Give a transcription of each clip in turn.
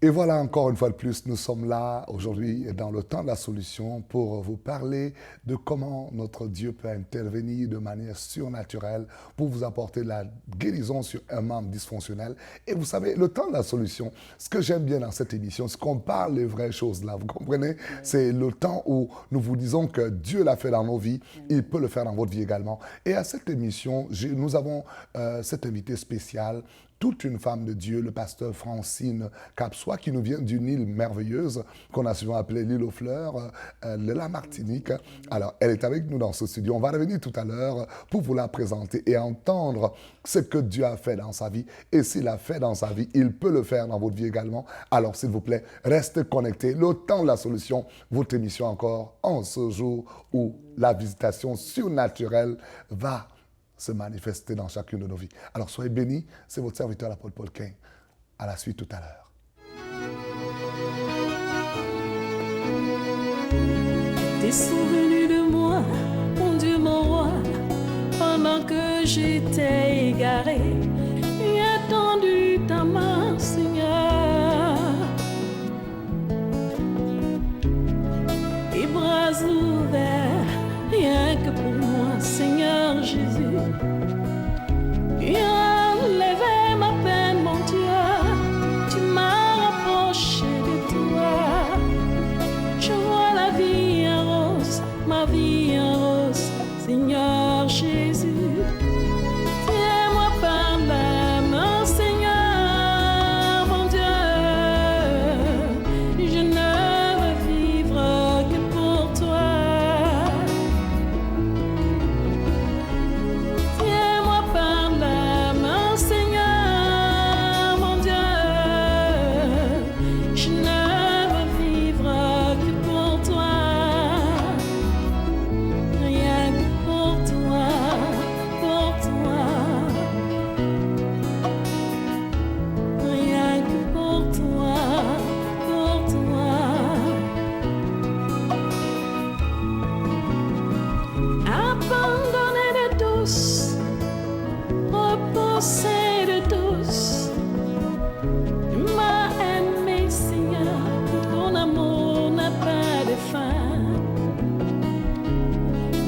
Et voilà, encore une fois de plus, nous sommes là aujourd'hui dans le temps de la solution pour vous parler de comment notre Dieu peut intervenir de manière surnaturelle pour vous apporter la guérison sur un membre dysfonctionnel. Et vous savez, le temps de la solution, ce que j'aime bien dans cette émission, c'est qu'on parle les vraies choses là. Vous comprenez? C'est le temps où nous vous disons que Dieu l'a fait dans nos vies, il peut le faire dans votre vie également. Et à cette émission, nous avons cet invité spécial, toute une femme de Dieu, le pasteur Francine Capsois, qui nous vient d'une île merveilleuse qu'on a souvent appelée l'île aux fleurs, de la Martinique. Alors, elle est avec nous dans ce studio. On va revenir tout à l'heure pour vous la présenter et entendre ce que Dieu a fait dans sa vie. Et s'il a fait dans sa vie, il peut le faire dans votre vie également. Alors, s'il vous plaît, restez connectés. Le temps de la solution, votre émission encore en ce jour où la visitation surnaturelle va se manifester dans chacune de nos vies. Alors soyez bénis, c'est votre serviteur l'apôtre Paul Quin. À la suite tout à l'heure. T'es souvenu de moi, mon Dieu, mon roi, pendant que j'étais égaré et attendu ta main, Seigneur. Tes bras ouverts, rien que pour moi, Seigneur Jésus. Tu as enlevé ma peine, mon Dieu, tu m'as rapproché de toi. Je vois la vie en rose, ma vie en rose, Seigneur Jésus. Tiens-moi par la main, Seigneur, mon Dieu. Je ne veux vivre que pour toi. Tiens-moi par la main, Seigneur, mon Dieu. Je ne veux vivre que pour toi. Rien que pour toi, pour toi. Rien que pour toi, pour toi. Abandonné de tous, repoussé de tous, tu m'as aimé, Seigneur, ton amour n'a pas de fin.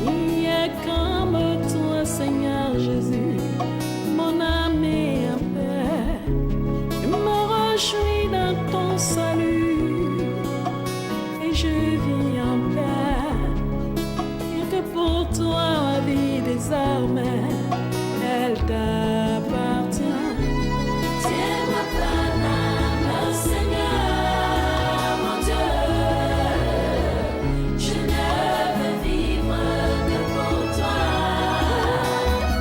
Il y a comme toi, Seigneur Jésus, mon âme est en paix. Je me réjouis dans ton salut et je vis en paix. Rien que pour toi, ma vie désormais, elle t'appartient. Tiens-moi par la main, Seigneur, mon Dieu. Je ne veux vivre que pour toi.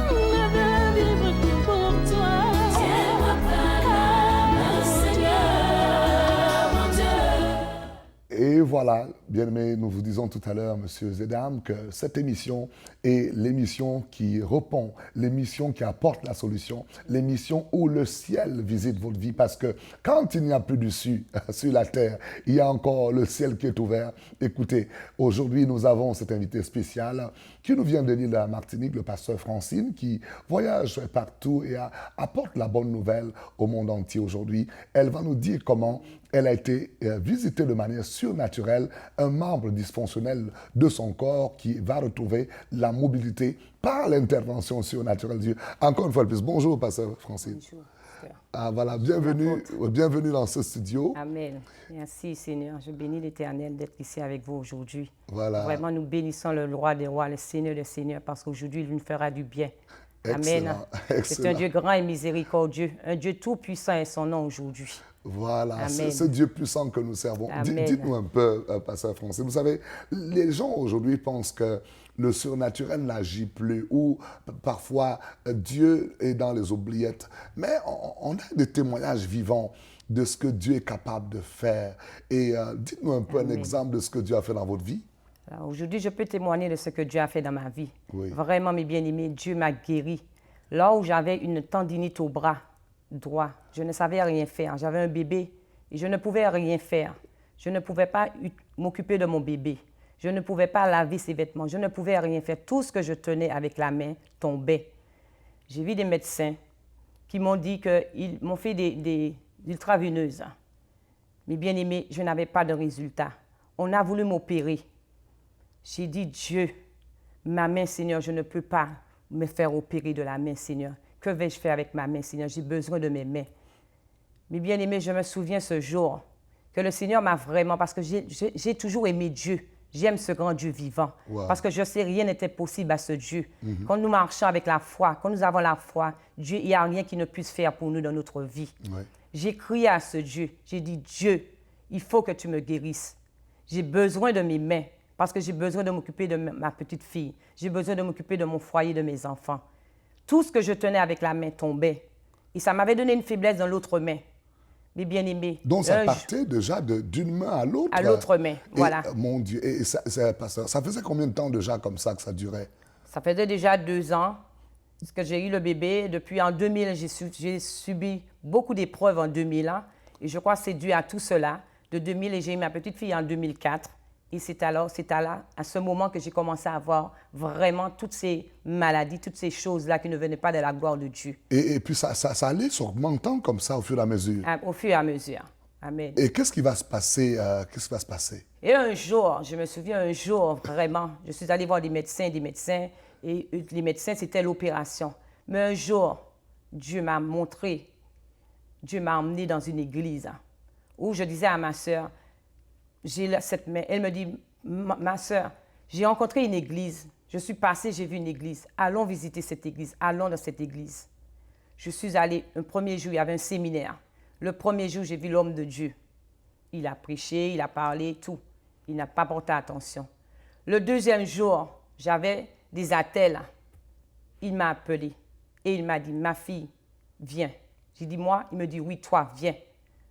Je ne veux vivre que pour toi. Tiens-moi par la main, Seigneur, mon Dieu. Et voilà, bien-aimés, nous vous disons tout à l'heure, messieurs et dames, que cette émission est l'émission qui répond, l'émission qui apporte la solution, l'émission où le ciel visite votre vie. Parce que quand il n'y a plus d'issue sur la terre, il y a encore le ciel qui est ouvert. Écoutez, aujourd'hui, nous avons cet invité spécial qui nous vient de l'île de la Martinique, le pasteur Francine, qui voyage partout et apporte la bonne nouvelle au monde entier aujourd'hui. Elle va nous dire comment elle a été visitée de manière surnaturelle, un membre dysfonctionnel de son corps qui va retrouver la mobilité par l'intervention surnaturelle de Dieu. Encore une fois de plus, bonjour, pasteur Francine. Bonjour, frère. Ah, voilà, bienvenue dans ce studio. Amen. Merci, Seigneur. Je bénis l'Éternel d'être ici avec vous aujourd'hui. Voilà. Vraiment, nous bénissons le roi des rois, le Seigneur des seigneurs, parce qu'aujourd'hui, il nous fera du bien. Excellent, Amen. C'est excellent. un Dieu grand et miséricordieux, un Dieu tout-puissant est son nom aujourd'hui. Voilà, c'est Amen. ce Dieu puissant que nous servons. Amen. Dites-nous un peu, pasteur Francine. Vous savez, les gens aujourd'hui pensent que le surnaturel n'agit plus ou parfois Dieu est dans les oubliettes. Mais on a des témoignages vivants de ce que Dieu est capable de faire. Et dites-nous un peu un Amen. exemple de ce que Dieu a fait dans votre vie. Alors, aujourd'hui, je peux témoigner de ce que Dieu a fait dans ma vie. Oui. Vraiment, mes bien-aimés, Dieu m'a guéri. Là où j'avais une tendinite au bras droit, je ne savais rien faire. J'avais un bébé et je ne pouvais rien faire. Je ne pouvais pas m'occuper de mon bébé. Je ne pouvais pas laver ses vêtements. Je ne pouvais rien faire. Tout ce que je tenais avec la main tombait. J'ai vu des médecins qui m'ont dit qu'ils m'ont fait des ultraveineuses. Mais bien aimé, je n'avais pas de résultat. On a voulu m'opérer. J'ai dit, Dieu, ma main, Seigneur, je ne peux pas me faire opérer de la main, Seigneur. Que vais-je faire avec ma main, Seigneur? J'ai besoin de mes mains. Mais bien aimé, je me souviens ce jour que le Seigneur m'a vraiment, parce que j'ai toujours aimé Dieu. J'aime ce grand Dieu vivant. Wow. Parce que je sais, rien n'était possible à ce Dieu. Quand nous marchons avec la foi, quand nous avons la foi, Dieu, il n'y a rien qui ne puisse faire pour nous dans notre vie. Ouais. J'ai crié à ce Dieu. J'ai dit, Dieu, il faut que tu me guérisses. J'ai besoin de mes mains parce que j'ai besoin de m'occuper de ma petite fille. J'ai besoin de m'occuper de mon foyer, de mes enfants. Tout ce que je tenais avec la main tombait. Et ça m'avait donné une faiblesse dans l'autre main. Mais bien aimé. Donc ça partait déjà d'une main à l'autre. À l'autre main, voilà. Mon Dieu, et ça faisait combien de temps déjà comme ça que ça durait? Ça faisait déjà 2 ans que j'ai eu le bébé. Depuis en 2000, j'ai subi beaucoup d'épreuves en 2000 ans. Et je crois que c'est dû à tout cela. De 2000, et j'ai eu ma petite fille en 2004. Et c'est à ce moment que j'ai commencé à avoir vraiment toutes ces maladies, toutes ces choses-là qui ne venaient pas de la gloire de Dieu. Et puis ça allait s'augmentant comme ça au fur et à mesure. Au fur et à mesure. Amen. Et qu'est-ce qui va se passer? Et un jour, je me souviens un jour, vraiment, je suis allée voir des médecins, et les médecins, c'était l'opération. Mais un jour, Dieu m'a montré, Dieu m'a emmené dans une église où je disais à ma sœur, j'ai cette main. Elle me dit, ma sœur, j'ai rencontré une église. Je suis passée, j'ai vu une église. Allons visiter cette église. Allons dans cette église. Je suis allée, un premier jour, il y avait un séminaire. Le premier jour, j'ai vu l'homme de Dieu. Il a prêché, il a parlé, tout. Il n'a pas porté attention. Le deuxième jour, j'avais des attelles. Il m'a appelé et il m'a dit, ma fille, viens. J'ai dit, moi? Il me dit, oui, toi, viens.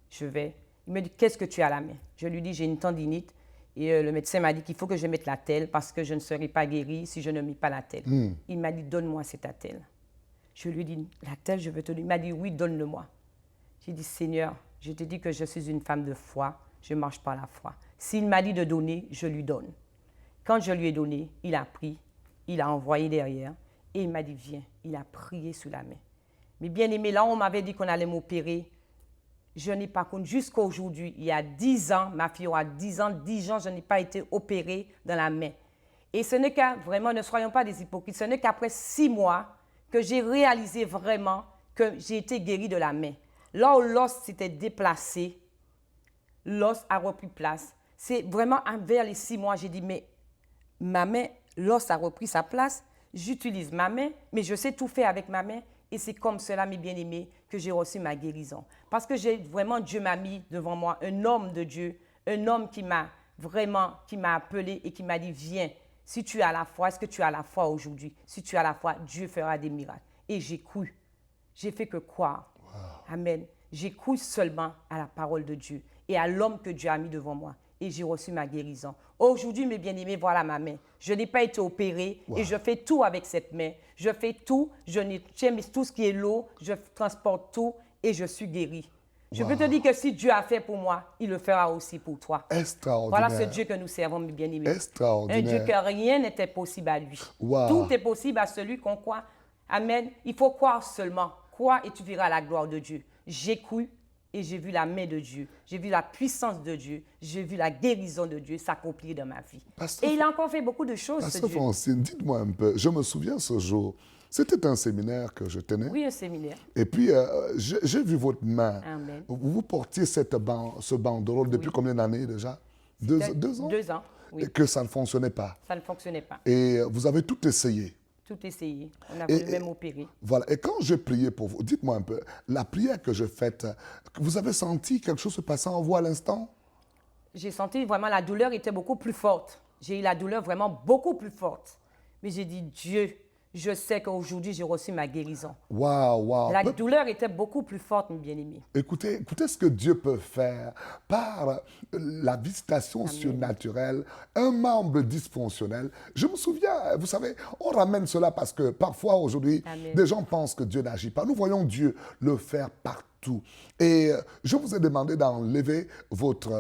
Je vais. Il me dit, qu'est-ce que tu as à la main? Je lui dis, j'ai une tendinite. Et le médecin m'a dit qu'il faut que je mette la attelle parce que je ne serai pas guérie si je ne mets pas la attelle. Il m'a dit, donne-moi cette attelle. Je lui ai dit, la attelle, je veux te donner. Il m'a dit, oui, donne-le-moi. J'ai dit, Seigneur, je te dis que je suis une femme de foi, je marche par la foi. S'il m'a dit de donner, je lui donne. Quand je lui ai donné, il a pris, il a envoyé derrière et il m'a dit, viens. Il a prié sous la main. Mais bien aimé, là, on m'avait dit qu'on allait m'opérer. Je n'ai pas compte. Jusqu'à aujourd'hui, il y a 10 ans, ma fille aura 10 ans, je n'ai pas été opérée dans la main. Et ce n'est qu'à, vraiment, ne soyons pas des hypocrites, ce n'est qu'après 6 mois que j'ai réalisé vraiment que j'ai été guérie de la main. Là où l'os s'était déplacé, l'os a repris place. C'est vraiment vers les 6 mois, j'ai dit, mais ma main, l'os a repris sa place, j'utilise ma main, mais je sais tout faire avec ma main. Et c'est comme cela, mes bien-aimés, que j'ai reçu ma guérison. Parce que Dieu m'a mis devant moi un homme de Dieu, un homme qui m'a appelé et qui m'a dit, viens, si tu as la foi, est-ce que tu as la foi aujourd'hui? Si tu as la foi, Dieu fera des miracles. Et j'ai cru. J'ai fait que croire. Wow. Amen. J'ai cru seulement à la parole de Dieu et à l'homme que Dieu a mis devant moi. Et j'ai reçu ma guérison. Aujourd'hui, mes bien-aimés, voilà ma main. Je n'ai pas été opérée et je fais tout avec cette main. Je fais tout, j'aime tout ce qui est l'eau, je transporte tout et je suis guérie. Je peux te dire que si Dieu a fait pour moi, il le fera aussi pour toi. Extraordinaire. Voilà ce Dieu que nous servons, mes bien-aimés. Extraordinaire. Un Dieu que rien n'était possible à lui. Wow. Tout est possible à celui qu'on croit. Amen. Il faut croire seulement. Crois et tu verras la gloire de Dieu. J'ai cru et j'ai vu la main de Dieu. J'ai vu la puissance de Dieu. J'ai vu la guérison de Dieu s'accomplir dans ma vie. Et il a encore fait beaucoup de choses, ce Dieu. Pasteur Francine, dites-moi un peu. Je me souviens ce jour. C'était un séminaire que je tenais. Oui, un séminaire. Et puis, j'ai vu votre main. Amen. Vous portiez ce banderole depuis combien d'années déjà? 2 ans? 2 ans, oui. Et que ça ne fonctionnait pas. Ça ne fonctionnait pas. Et vous avez tout essayé. Tout essayé. On a voulu même opérer. Voilà. Et quand j'ai prié pour vous, dites-moi un peu, la prière que je faite, vous avez senti quelque chose se passer en vous à l'instant? J'ai senti vraiment la douleur était beaucoup plus forte. J'ai eu la douleur vraiment beaucoup plus forte. Mais j'ai dit, Dieu, je sais qu'aujourd'hui, j'ai reçu ma guérison. Waouh. La douleur était beaucoup plus forte, mes bien-aimés. Écoutez ce que Dieu peut faire par la visitation surnaturelle, un membre dysfonctionnel. Je me souviens, vous savez, on ramène cela parce que parfois aujourd'hui, des gens pensent que Dieu n'agit pas. Nous voyons Dieu le faire partout partout. Et je vous ai demandé d'enlever votre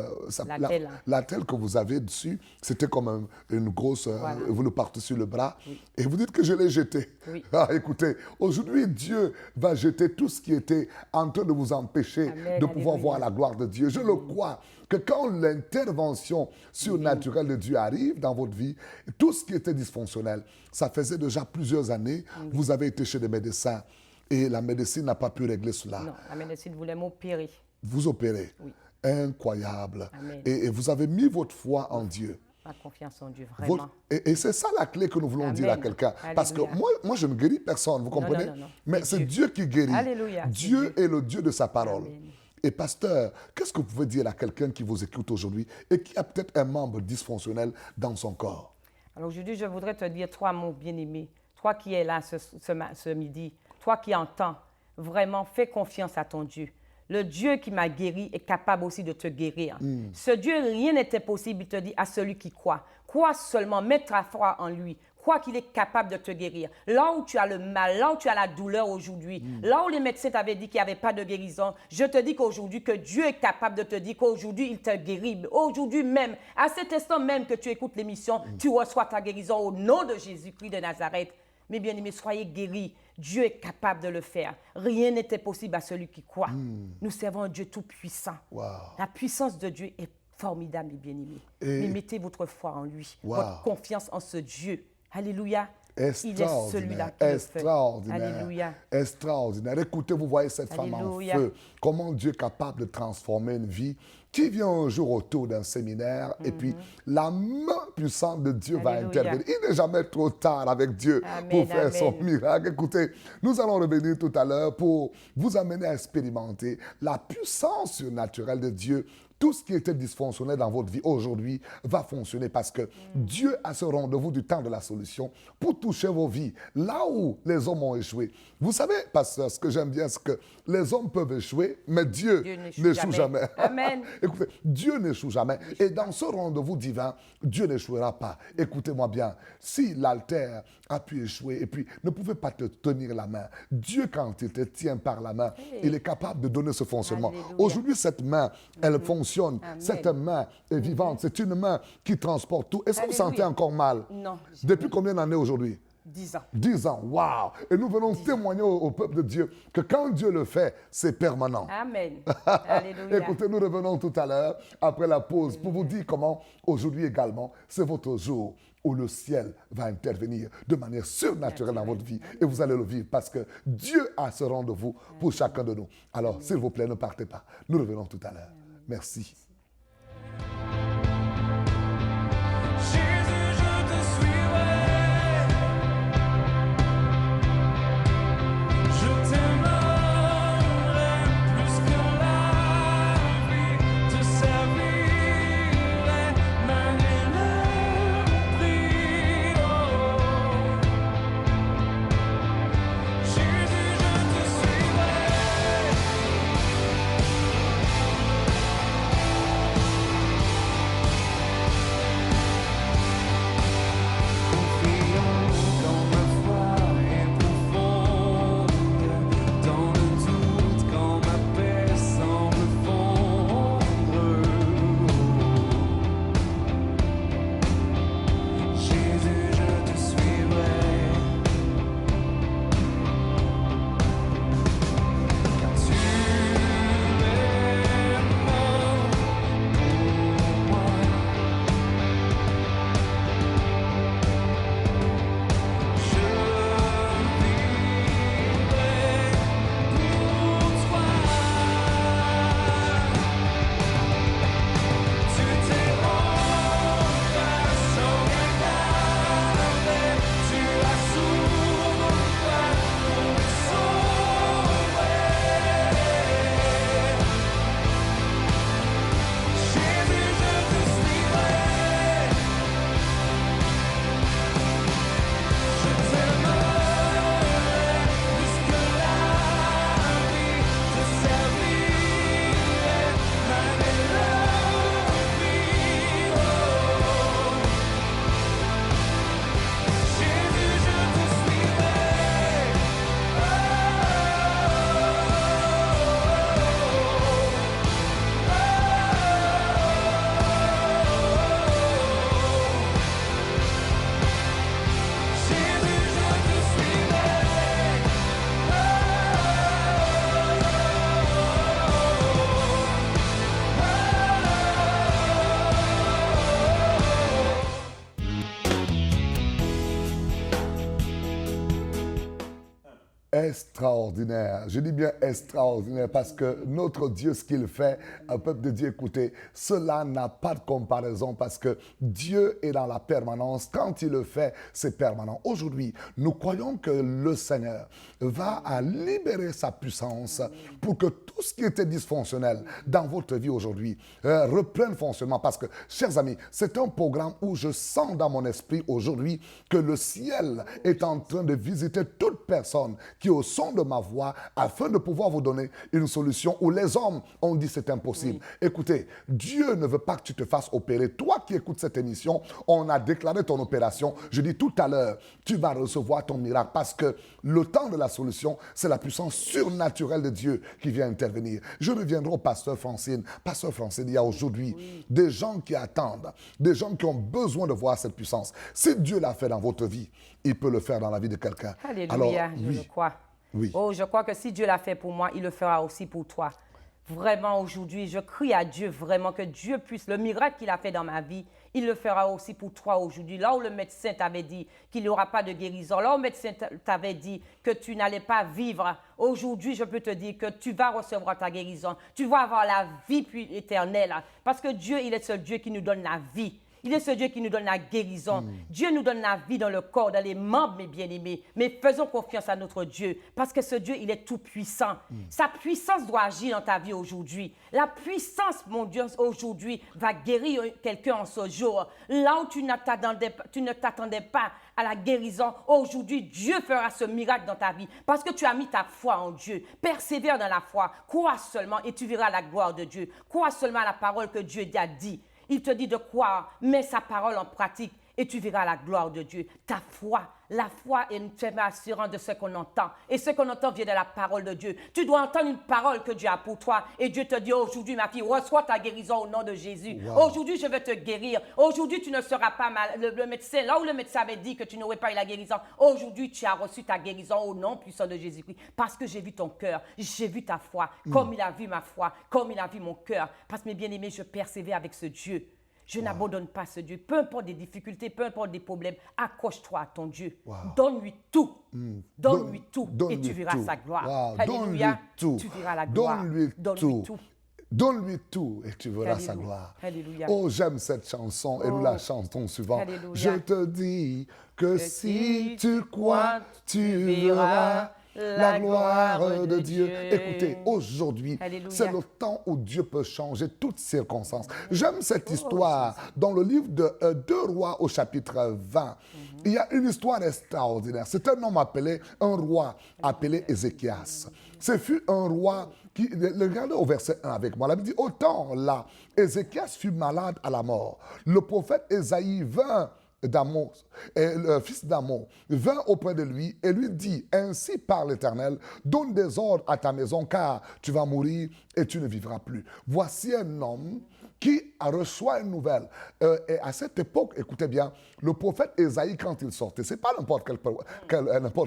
la telle que vous avez dessus. C'était comme une grosse, vous le portez sur le bras. Oui. Et vous dites que je l'ai jeté. Oui. Ah, écoutez, aujourd'hui, Dieu va jeter tout ce qui était en train de vous empêcher Amen, de pouvoir alléluia. voir la gloire de Dieu. Je le crois que quand l'intervention surnaturelle de Dieu arrive dans votre vie, tout ce qui était dysfonctionnel, ça faisait déjà plusieurs années, vous avez été chez des médecins et la médecine n'a pas pu régler cela. Non, la médecine voulait m'opérer. Vous opérez. Oui. Incroyable. Amen. Et vous avez mis votre foi en Dieu. Ma confiance en Dieu, vraiment. Et c'est ça la clé que nous voulons Amen. dire à quelqu'un. Parce que Alléluia. moi, je ne guéris personne, vous comprenez? non, non. Mais c'est Dieu qui guérit. Alléluia, c'est Dieu est le Dieu de sa parole. Amen. Et pasteur, qu'est-ce que vous pouvez dire à quelqu'un qui vous écoute aujourd'hui et qui a peut-être un membre dysfonctionnel dans son corps? Alors aujourd'hui, je voudrais te dire, toi, mon bien-aimé, toi qui es là ce midi, toi qui entends, vraiment, fais confiance à ton Dieu. Le Dieu qui m'a guéri est capable aussi de te guérir. Ce Dieu, rien n'était possible, il te dit, à celui qui croit. Crois seulement, mets ta foi en lui. Crois qu'il est capable de te guérir. Là où tu as le mal, là où tu as la douleur aujourd'hui, là où les médecins t'avaient dit qu'il n'y avait pas de guérison, je te dis qu'aujourd'hui, que Dieu est capable de te dire qu'aujourd'hui, il te guérit. Aujourd'hui même, à cet instant même que tu écoutes l'émission, tu reçois ta guérison au nom de Jésus-Christ de Nazareth. Mes bien-aimés, soyez guéris. Dieu est capable de le faire. Rien n'était possible à celui qui croit. Nous servons un Dieu tout-puissant. Wow. La puissance de Dieu est formidable, mes bien-aimés. Et- Mais mettez votre foi en lui, Wow. votre confiance en ce Dieu. Alléluia. Il est Extraordinaire, celui-là qui le fait. extraordinaire, Alléluia. extraordinaire. Écoutez, vous voyez cette femme en Alléluia. feu. Comment Dieu est capable de transformer une vie qui vient un jour autour d'un séminaire et puis la main puissante de Dieu va Alléluia. intervenir. Il n'est jamais trop tard avec Dieu Amen, pour faire son amen. miracle. Écoutez, nous allons revenir tout à l'heure pour vous amener à expérimenter la puissance surnaturelle de Dieu. Tout ce qui était dysfonctionnel dans votre vie aujourd'hui va fonctionner parce que Dieu a ce rendez-vous du temps de la solution pour toucher vos vies là où les hommes ont échoué. Vous savez, pasteur, ce que j'aime bien, c'est que les hommes peuvent échouer, mais Dieu n'échoue n'échoue jamais. jamais. Amen. Écoutez, Dieu n'échoue jamais. Et dans ce rendez-vous divin, Dieu n'échouera pas. Écoutez-moi bien, si l'altère a pu échouer et puis ne pouvait pas te tenir la main, Dieu, quand il te tient par la main, il est capable de donner ce fonctionnement. Alléluia. Aujourd'hui, cette main, elle fonctionne. Amen. Cette main est vivante. C'est une main qui transporte tout. Est-ce que vous Alléluia. sentez encore mal? Non. Depuis combien d'années aujourd'hui? 10 ans. 10 ans. Waouh! Et nous venons témoigner au peuple de Dieu que quand Dieu le fait, c'est permanent. Amen. Alléluia. Écoutez, nous revenons tout à l'heure, après la pause, pour vous dire comment, aujourd'hui également, c'est votre jour où le ciel va intervenir de manière surnaturelle dans votre vie. Et vous allez le vivre parce que Dieu a ce rendez-vous pour chacun de nous. Alors, s'il vous plaît, ne partez pas. Nous revenons tout à l'heure. Merci. Jésus, je te suivrai. Je t'aimerai plus que la vie. Te servirai, malgré le prix. Oh. Jésus, je te suivrai. extraordinaire. Je dis bien extraordinaire parce que notre Dieu, ce qu'il fait, un peuple de Dieu, écoutez, cela n'a pas de comparaison parce que Dieu est dans la permanence. Quand il le fait, c'est permanent. Aujourd'hui, nous croyons que le Seigneur va à libérer sa puissance pour que tout ce qui était dysfonctionnel dans votre vie aujourd'hui reprenne fonctionnement. Parce que, chers amis, c'est un programme où je sens dans mon esprit aujourd'hui que le ciel est en train de visiter toute personne qui est au son de ma voix afin de pouvoir vous donner une solution où les hommes ont dit c'est impossible. Écoutez, Dieu ne veut pas que tu te fasses opérer. Toi qui écoutes cette émission, on a déclaré ton opération. Je dis tout à l'heure, tu vas recevoir ton miracle parce que le temps de la solution, c'est la puissance surnaturelle de Dieu qui vient intervenir. Je reviendrai au pasteur Francine. Pasteur Francine, il y a aujourd'hui des gens qui attendent, des gens qui ont besoin de voir cette puissance. Si Dieu l'a fait dans votre vie, il peut le faire dans la vie de quelqu'un. Alléluia, Alors, je le crois. Oui. Oh, je crois que si Dieu l'a fait pour moi, il le fera aussi pour toi. Vraiment, aujourd'hui, je crie à Dieu vraiment que Dieu puisse, le miracle qu'il a fait dans ma vie, il le fera aussi pour toi aujourd'hui. Là où le médecin t'avait dit qu'il n'y aura pas de guérison, là où le médecin t'avait dit que tu n'allais pas vivre, aujourd'hui, je peux te dire que tu vas recevoir ta guérison. Tu vas avoir la vie éternelle. Parce que Dieu, il est ce Dieu qui nous donne la vie. Il est ce Dieu qui nous donne la guérison. Dieu nous donne la vie dans le corps, dans les membres, mes bien-aimés. Mais faisons confiance à notre Dieu, parce que ce Dieu, il est tout puissant. Sa puissance doit agir dans ta vie aujourd'hui. La puissance, mon Dieu, aujourd'hui, va guérir quelqu'un en ce jour. Là où tu ne t'attendais pas à la guérison, aujourd'hui, Dieu fera ce miracle dans ta vie, parce que tu as mis ta foi en Dieu. Persévère dans la foi. Crois seulement et tu verras la gloire de Dieu. Crois seulement à la parole que Dieu t'a dit. Il te dit de croire, mets sa parole en pratique et tu verras la gloire de Dieu. Ta foi, la foi est une ferme assurance de ce qu'on entend. Et ce qu'on entend vient de la parole de Dieu. Tu dois entendre une parole que Dieu a pour toi. Et Dieu te dit aujourd'hui, ma fille, reçois ta guérison au nom de Jésus. Wow. Aujourd'hui, je vais te guérir. Aujourd'hui, tu ne seras pas mal. Le médecin, là où le médecin avait dit que tu n'aurais pas eu la guérison, aujourd'hui, tu as reçu ta guérison au nom puissant de Jésus-Christ. Parce que j'ai vu ton cœur, j'ai vu ta foi, comme il a vu ma foi, comme il a vu mon cœur. Parce que mes bien-aimés, je persévère avec ce Dieu. Je n'abandonne pas ce Dieu. Peu importe des difficultés, peu importe des problèmes, accroche-toi à ton Dieu. Donne-lui tout. Donne-lui tout et tu verras sa gloire. Alléluia. Tout. Tu verras la gloire. Donne-lui tout. Donne-lui tout et tu verras sa gloire. Alléluia. Oh, j'aime cette chanson et nous la chantons souvent. Alléluia. Je te dis que si tu crois, tu verras la gloire de Dieu. Écoutez, aujourd'hui, Alléluia. c'est le temps où Dieu peut changer toutes circonstances. J'aime cette histoire dans le livre de 2 Rois au chapitre 20. Il y a une histoire extraordinaire. C'est un homme appelé, un roi appelé Ézéchias. Ce fut un roi qui, regardez au verset 1 avec moi, la Bible dit, au temps là, Ézéchias fut malade à la mort. Le prophète Ésaïe vint d'Amos, et le fils d'Amos, vint auprès de lui et lui dit, ainsi parle l'Éternel, donne des ordres à ta maison car tu vas mourir et tu ne vivras plus. Voici un homme qui reçoit une nouvelle. Et à cette époque, écoutez bien, le prophète Ésaïe, quand il sortait, ce n'est pas n'importe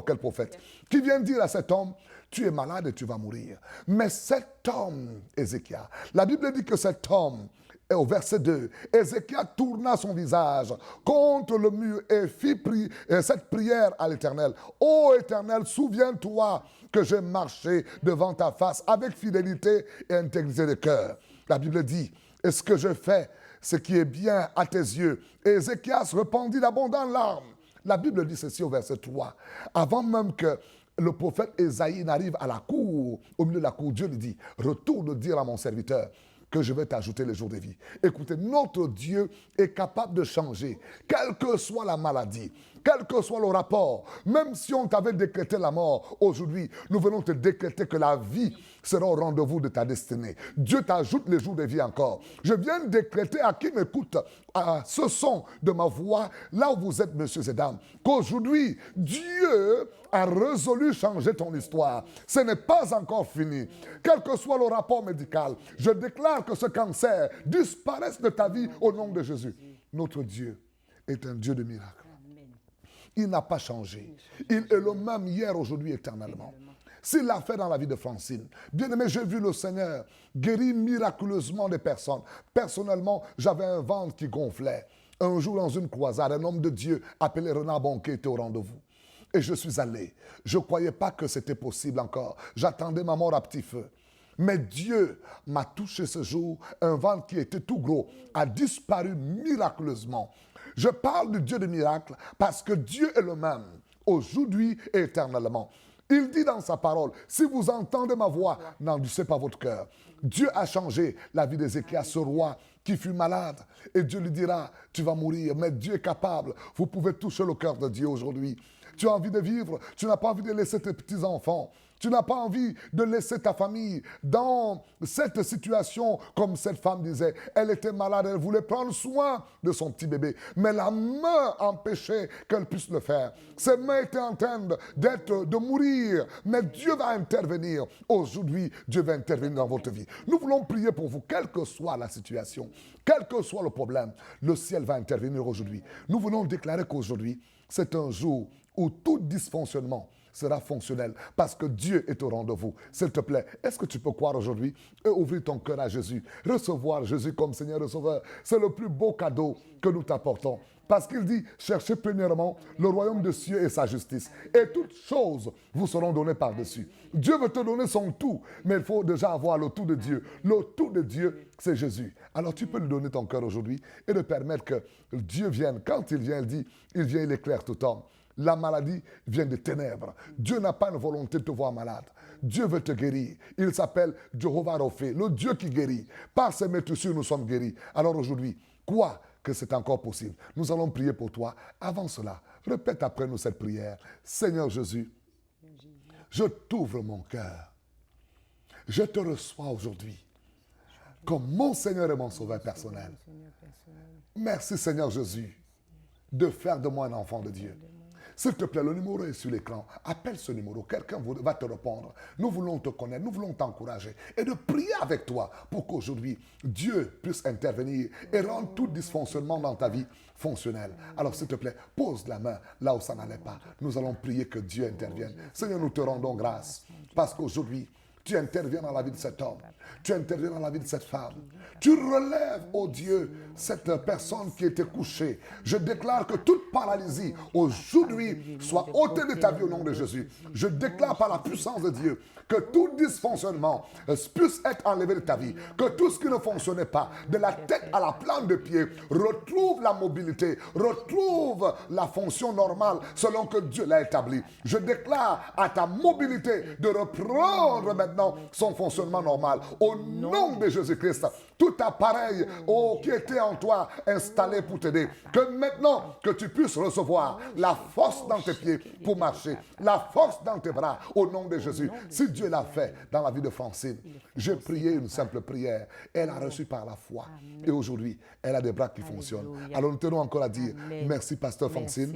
quel prophète, qui vient dire à cet homme, tu es malade et tu vas mourir. Mais cet homme, Ézéchias, la Bible dit que cet homme, et au verset 2, Ézéchias tourna son visage contre le mur et fit cette prière à l'Éternel. Ô Éternel, souviens-toi que j'ai marché devant ta face avec fidélité et intégrité de cœur. La Bible dit, est-ce que je fais ce qui est bien à tes yeux? Et Ézéchias répandit d'abondantes larmes. La Bible dit ceci au verset 3. Avant même que le prophète Ésaïe n'arrive à la cour, au milieu de la cour, Dieu lui dit, retourne dire à mon serviteur que je vais t'ajouter les jours de vie. Écoutez, notre Dieu est capable de changer, quelle que soit la maladie, quel que soit le rapport. Même si on t'avait décrété la mort, aujourd'hui, nous venons te décréter que la vie sera au rendez-vous de ta destinée. Dieu t'ajoute les jours de vie encore. Je viens de décréter à qui m'écoute, à ce son de ma voix, là où vous êtes, messieurs et dames, qu'aujourd'hui, Dieu a résolu changer ton histoire. Ce n'est pas encore fini. Quel que soit le rapport médical, je déclare que ce cancer disparaisse de ta vie au nom de Jésus. Notre Dieu est un Dieu de miracles. Il n'a pas changé. Il est le même hier, aujourd'hui, éternellement. S'il l'a fait dans la vie de Francine, bien aimé, j'ai vu le Seigneur guérir miraculeusement des personnes. Personnellement, j'avais un ventre qui gonflait. Un jour, dans une croisade, un homme de Dieu appelé Renard Bonquet était au rendez-vous. Et je suis allé. Je ne croyais pas que c'était possible encore. J'attendais ma mort à petit feu. Mais Dieu m'a touché ce jour. Un ventre qui était tout gros a disparu miraculeusement. Je parle du Dieu des miracles parce que Dieu est le même aujourd'hui et éternellement. Il dit dans sa parole, si vous entendez ma voix, n'endurcissez pas votre cœur. Dieu a changé la vie d'Ézéchias, ce roi qui fut malade. Et Dieu lui dira, tu vas mourir, mais Dieu est capable. Vous pouvez toucher le cœur de Dieu aujourd'hui. Tu as envie de vivre, tu n'as pas envie de laisser tes petits-enfants. Tu n'as pas envie de laisser ta famille dans cette situation, comme cette femme disait. Elle était malade, elle voulait prendre soin de son petit bébé. Mais la main empêchait qu'elle puisse le faire. Ses mains étaient en train de mourir. Mais Dieu va intervenir. Aujourd'hui, Dieu va intervenir dans votre vie. Nous voulons prier pour vous, quelle que soit la situation, quel que soit le problème. Le ciel va intervenir aujourd'hui. Nous voulons déclarer qu'aujourd'hui, c'est un jour où tout dysfonctionnement sera fonctionnel parce que Dieu est au rendez-vous. S'il te plaît, est-ce que tu peux croire aujourd'hui et ouvrir ton cœur à Jésus, recevoir Jésus comme Seigneur et Sauveur? C'est le plus beau cadeau que nous t'apportons. Parce qu'il dit, cherchez premièrement le royaume des cieux et sa justice. Et toutes choses vous seront données par-dessus. Dieu veut te donner son tout, mais il faut déjà avoir le tout de Dieu. Le tout de Dieu, c'est Jésus. Alors tu peux lui donner ton cœur aujourd'hui et de permettre que Dieu vienne. Quand il vient, il dit, il vient, il éclaire tout homme. La maladie vient des ténèbres. Dieu n'a pas une volonté de te voir malade. Dieu veut te guérir. Il s'appelle Jehovah Rapha, le Dieu qui guérit. Par ses meurtrissures, nous sommes guéris. Alors aujourd'hui, quoi que c'est encore possible. Nous allons prier pour toi. Avant cela, répète après nous cette prière. Seigneur Jésus, je t'ouvre mon cœur. Je te reçois aujourd'hui comme mon Seigneur et mon Sauveur personnel. Merci Seigneur Jésus de faire de moi un enfant de Dieu. S'il te plaît, le numéro est sur l'écran. Appelle ce numéro. Quelqu'un va te répondre. Nous voulons te connaître. Nous voulons t'encourager. Et de prier avec toi pour qu'aujourd'hui, Dieu puisse intervenir et rendre tout dysfonctionnement dans ta vie fonctionnel. Alors, s'il te plaît, pose la main là où ça n'allait pas. Nous allons prier que Dieu intervienne. Seigneur, nous te rendons grâce parce qu'aujourd'hui, tu interviens dans la vie de cet homme. Tu interviens dans la vie de cette femme. Tu relèves, oh Dieu, cette personne qui était couchée. Je déclare que toute paralysie, aujourd'hui, soit ôtée de ta vie au nom de Jésus. Je déclare par la puissance de Dieu que tout dysfonctionnement puisse être enlevé de ta vie. Que tout ce qui ne fonctionnait pas, de la tête à la plante de pied, retrouve la mobilité, retrouve la fonction normale selon que Dieu l'a établi. Je déclare à ta mobilité de reprendre maintenant son fonctionnement normal. Au nom de Jésus-Christ, tout appareil qui était en toi installé pour t'aider, que maintenant que tu puisses recevoir la force dans tes pieds pour marcher, la force dans tes bras, au nom de Jésus. Si Dieu l'a fait dans la vie de Francine, j'ai prié une simple prière, elle a reçu par la foi et aujourd'hui, elle a des bras qui fonctionnent. Alors nous tenons encore à dire merci Pasteur Francine,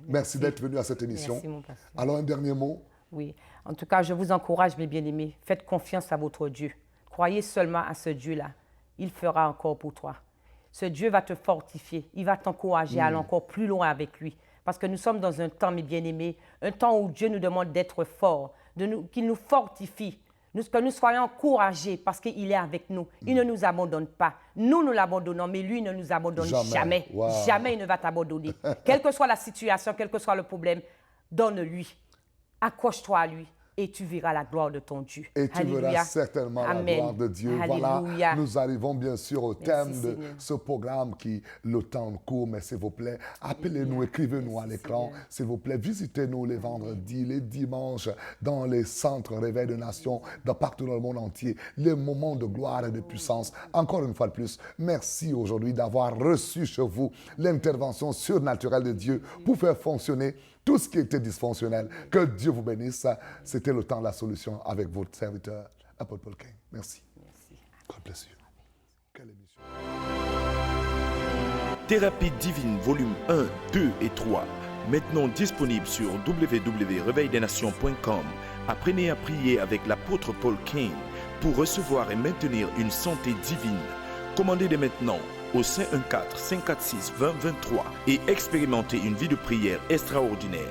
merci d'être venu à cette émission. Merci, mon pasteur. Alors un dernier mot. Oui, en tout cas, je vous encourage, mes bien-aimés, faites confiance à votre Dieu. Croyez seulement à ce Dieu-là. Il fera encore pour toi. Ce Dieu va te fortifier. Il va t'encourager à aller encore plus loin avec lui. Parce que nous sommes dans un temps, mes bien-aimés, un temps où Dieu nous demande d'être forts, qu'il nous fortifie, que nous soyons encouragés parce qu'il est avec nous. Il ne nous abandonne pas. Nous, nous l'abandonnons, mais lui ne nous abandonne jamais. Wow. Jamais il ne va t'abandonner. Quelle que soit la situation, quel que soit le problème, donne-lui. Accroche-toi à lui et tu verras la gloire de ton Dieu. Et tu verras certainement la gloire de Dieu. Alléluia. Voilà, nous arrivons bien sûr au thème de Seigneur. ce programme qui, le temps court, mais s'il vous plaît, appelez-nous, écrivez-nous à l'écran, s'il vous plaît, visitez-nous les vendredis, les dimanches, dans les centres réveil de nations, partout dans le monde entier, les moments de gloire et de puissance. Encore une fois de plus, merci aujourd'hui d'avoir reçu chez vous l'intervention surnaturelle de Dieu pour faire fonctionner tout ce qui était dysfonctionnel. Que Dieu vous bénisse. C'était le temps de la solution avec votre serviteur, Apôtre Paul King. Merci. God bless you. Quelle émission. Thérapie divine, volume 1, 2 et 3. Maintenant disponible sur www.reveildesnations.com. Apprenez à prier avec l'apôtre Paul King pour recevoir et maintenir une santé divine. Commandez dès maintenant au 514-546-2023 et expérimentez une vie de prière extraordinaire.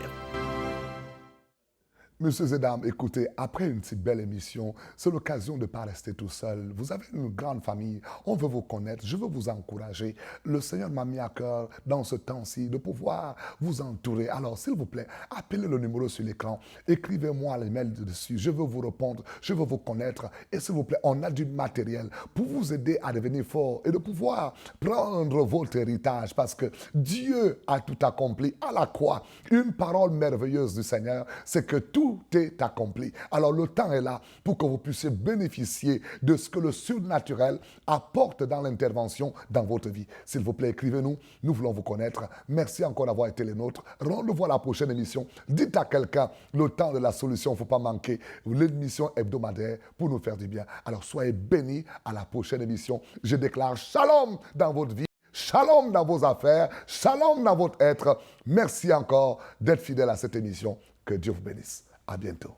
Messieurs et dames, écoutez, après une si belle émission, c'est l'occasion de ne pas rester tout seul. Vous avez une grande famille, on veut vous connaître, je veux vous encourager. Le Seigneur m'a mis à cœur dans ce temps-ci de pouvoir vous entourer. Alors, s'il vous plaît, appelez le numéro sur l'écran, écrivez-moi les mails dessus, je veux vous répondre, je veux vous connaître. Et s'il vous plaît, on a du matériel pour vous aider à devenir fort et de pouvoir prendre votre héritage parce que Dieu a tout accompli à la croix. Une parole merveilleuse du Seigneur, c'est que tout est accompli. Alors le temps est là pour que vous puissiez bénéficier de ce que le surnaturel apporte dans l'intervention dans votre vie. S'il vous plaît, écrivez-nous. Nous voulons vous connaître. Merci encore d'avoir été les nôtres. Rendez-vous à la prochaine émission. Dites à quelqu'un, le temps de la solution, il ne faut pas manquer l'émission hebdomadaire pour nous faire du bien. Alors soyez bénis à la prochaine émission. Je déclare shalom dans votre vie. Shalom dans vos affaires, shalom dans votre être. Merci encore d'être fidèle à cette émission. Que Dieu vous bénisse. À bientôt.